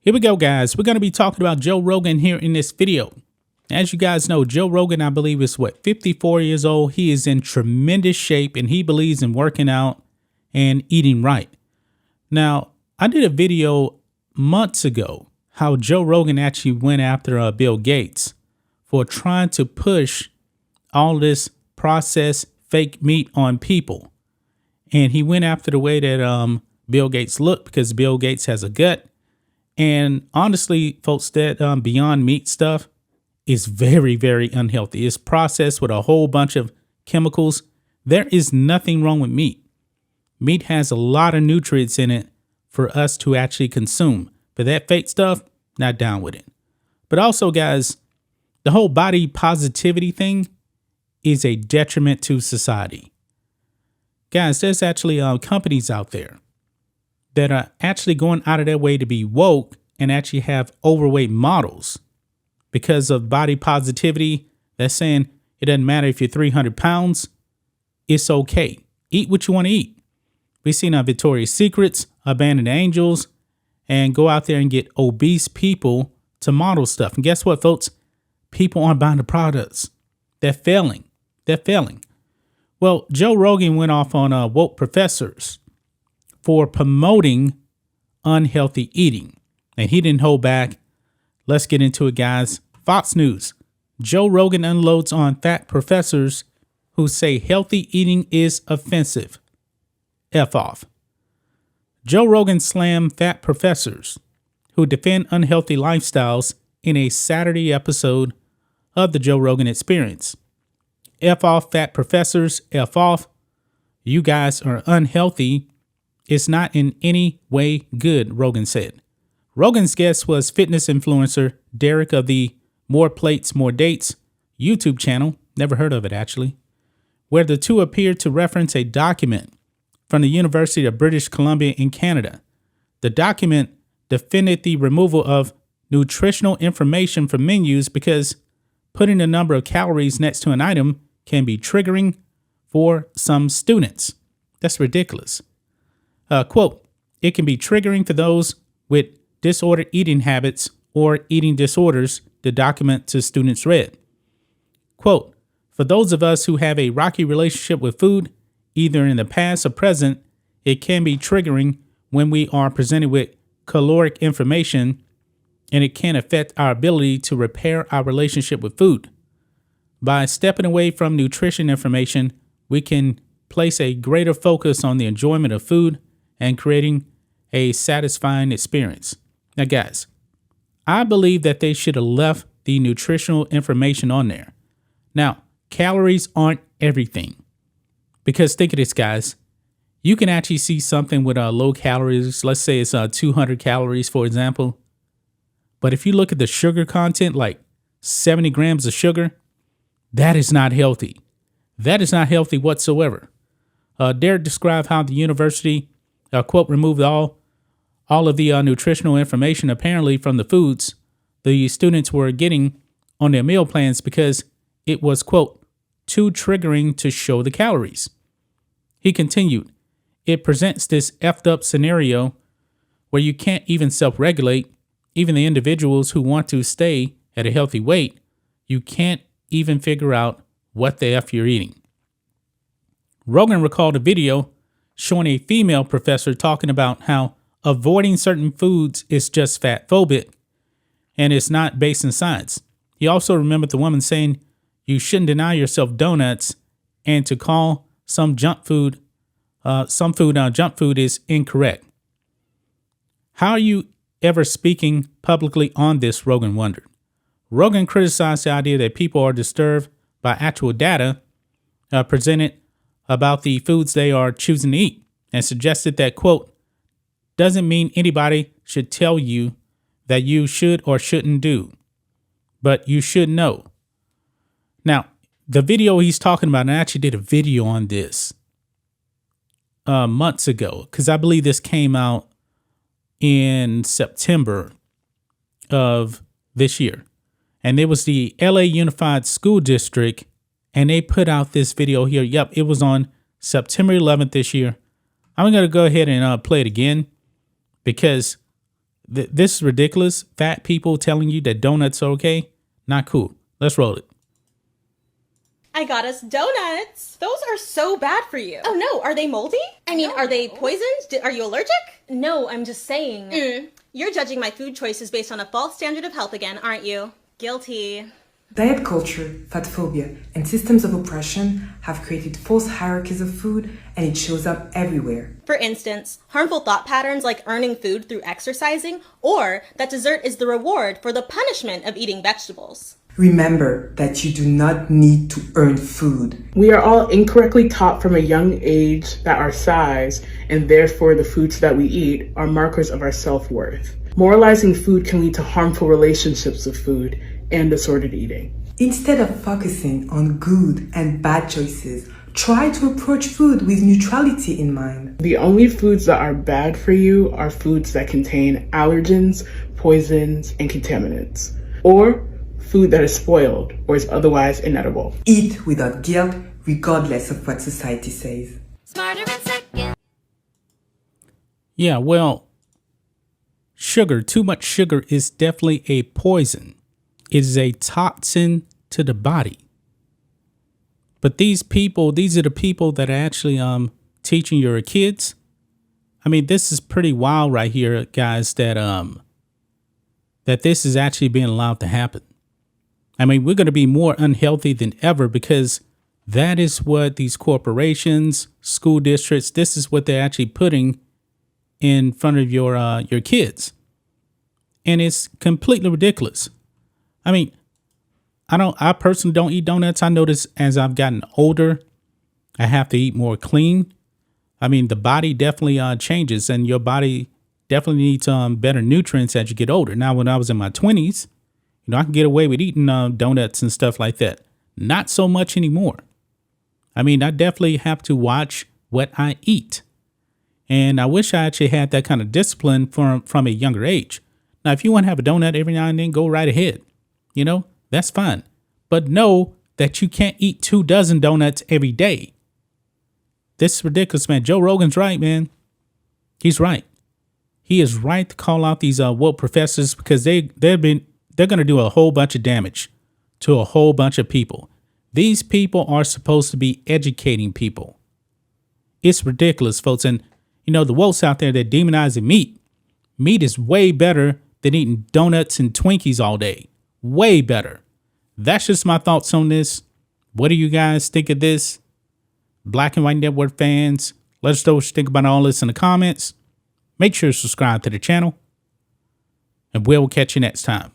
Here we go, guys. We're going to be talking about Joe Rogan here in this video. As you guys know, Joe Rogan, I believe, is 54 years old. He is in tremendous shape and he believes in working out and eating right. Now, I did a video months ago how Joe Rogan actually went after Bill Gates for trying to push all this processed fake meat on people. And he went after the way that Bill Gates looked because Bill Gates has a gut. And honestly, folks, that Beyond Meat stuff is very, very unhealthy. It's processed with a whole bunch of chemicals. There is nothing wrong with meat. Meat has a lot of nutrients in it for us to actually consume. But that fake stuff, not down with it. But also, guys, the whole body positivity thing is a detriment to society. Guys, there's actually companies out there that are actually going out of their way to be woke and actually have overweight models because of body positivity. They're saying it doesn't matter if you're 300 pounds, it's okay. Eat what you want to eat. We've seen Victoria's Secrets, Abandoned Angels, and go out there and get obese people to model stuff. And guess what, folks? People aren't buying the products. They're failing. They're failing. Well, Joe Rogan went off on woke professors for promoting unhealthy eating. And he didn't hold back. Let's get into it, guys. Fox News. Joe Rogan unloads on fat professors who say healthy eating is offensive. F off. Joe Rogan slammed fat professors who defend unhealthy lifestyles in a Saturday episode of the Joe Rogan Experience. F off, fat professors. F off. You guys are unhealthy. It's not in any way good, Rogan said. Rogan's guest was fitness influencer Derek of the More Plates, More Dates YouTube channel. Never heard of it, actually. Where the two appeared to reference a document from the University of British Columbia in Canada. The document defended the removal of nutritional information from menus because putting a number of calories next to an item can be triggering for some students. That's ridiculous. Quote, it can be triggering for those with disordered eating habits or eating disorders, the document to students read. Quote, for those of us who have a rocky relationship with food, either in the past or present, it can be triggering when we are presented with caloric information, and it can affect our ability to repair our relationship with food. By stepping away from nutrition information, we can place a greater focus on the enjoyment of food and creating a satisfying experience. Now, guys, I believe that they should have left the nutritional information on there. Now, calories aren't everything. Because think of this, guys. You can actually see something with low calories. Let's say it's 200 calories, for example. But if you look at the sugar content, like 70 grams of sugar, that is not healthy. That is not healthy whatsoever. Derek described how the university, quote, removed all of the nutritional information apparently from the foods the students were getting on their meal plans because it was, quote, too triggering to show the calories. He continued, it presents this effed up scenario where you can't even self-regulate. Even the individuals who want to stay at a healthy weight, you can't even figure out what the F you're eating. Rogan recalled a video showing a female professor talking about how avoiding certain foods is just fat phobic and it's not based in science. He also remembered the woman saying you shouldn't deny yourself donuts and to call some junk food junk food is incorrect. How are you ever speaking publicly on this, Rogan wondered. Rogan criticized the idea that people are disturbed by actual data presented about the foods they are choosing to eat and suggested that, quote, doesn't mean anybody should tell you that you should or shouldn't do, but you should know. Now, the video he's talking about, and I actually did a video on this months ago, because I believe this came out in September of this year. And it was the LA Unified School District, and they put out this video here. Yep, it was on September 11th this year. I'm going to go ahead and play it again because this is ridiculous. Fat people telling you that donuts are okay. Not cool. Let's roll it. I got us donuts. Those are so bad for you. Oh no, are they moldy? I mean, are they poisoned? Are you allergic? No, I'm just saying. You're judging my food choices based on a false standard of health again, aren't you? Guilty. Diet culture, fat phobia, and systems of oppression have created false hierarchies of food, and it shows up everywhere. For instance, harmful thought patterns like earning food through exercising, or that dessert is the reward for the punishment of eating vegetables. Remember that you do not need to earn food. We are all incorrectly taught from a young age that our size, and therefore the foods that we eat, are markers of our self-worth. Moralizing food can lead to harmful relationships with food and disordered eating. Instead of focusing on good and bad choices, try to approach food with neutrality in mind. The only foods that are bad for you are foods that contain allergens, poisons, and contaminants, or food that is spoiled or is otherwise inedible. Eat without guilt, regardless of what society says. Smarter in seconds. Yeah, well, sugar, too much sugar is definitely a poison. It is a toxin to the body. But these people, these are the people that are actually teaching your kids. I mean, this is pretty wild right here, guys, that this is actually being allowed to happen. I mean, we're going to be more unhealthy than ever because that is what these corporations, school districts, this is what they're actually putting in front of your kids. And it's completely ridiculous. I mean, I personally don't eat donuts. I notice as I've gotten older, I have to eat more clean. I mean, the body definitely changes, and your body definitely needs better nutrients as you get older. Now, when I was in my 20s, I can get away with eating donuts and stuff like that. Not so much anymore. I mean, I definitely have to watch what I eat. And I wish I actually had that kind of discipline from a younger age. Now, if you want to have a donut every now and then, go right ahead. That's fine. But know that you can't eat 24 donuts every day. This is ridiculous, man. Joe Rogan's right, man. He's right. He is right to call out these woke professors because they're going to do a whole bunch of damage to a whole bunch of people. These people are supposed to be educating people. It's ridiculous, folks. And, the wokes out there, they're demonizing meat. Meat is way better than eating donuts and Twinkies all day. Way better. That's just my thoughts on this. What do you guys think of this? Black and White Network fans, let us know what you think about all this in the comments. Make sure to subscribe to the channel. And we'll catch you next time.